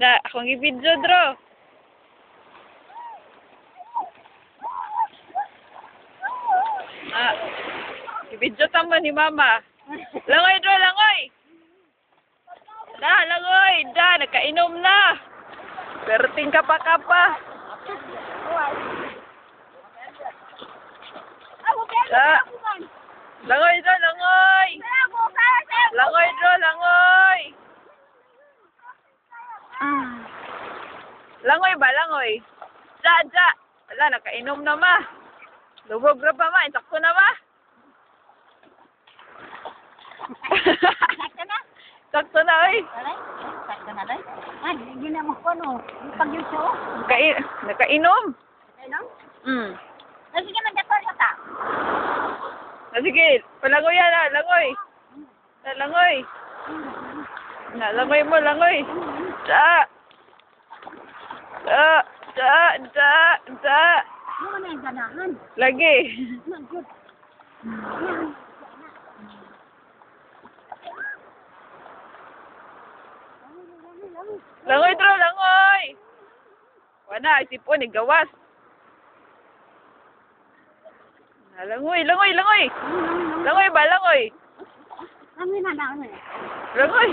Da, akong i-video, Dro. Ah, i-video tamo ni Mama. Langoy, Dro, langoy! Da, langoy! Da, nakainom na! Perting kapa-kapa. Da. Langoy, Dro, langoy! Langoy, Dro, langoy! Langoy ba, langoy? Ja, ja! Wala, nakainom na ma. Lubog na pa ma, insakto na ma. Sakto na? Sakto na, oy. Alay? Sakto na day? Ah, hindi na mo ko, no? Pag-yuso? Nakainom. Ano? Sige, mag-dator ka ta. Sige, palangoy yan na, langoy. Langoy. Langoy mo, langoy. Ja! Ja! Ja! Ja! Ja! Ano na yung ganahan? Lagi. Mag-good. Langoy, Dro, langoy. Wala, isipon, igawas. Langoy, langoy, langoy. Langoy ba, langoy? Ano na na? Langoy.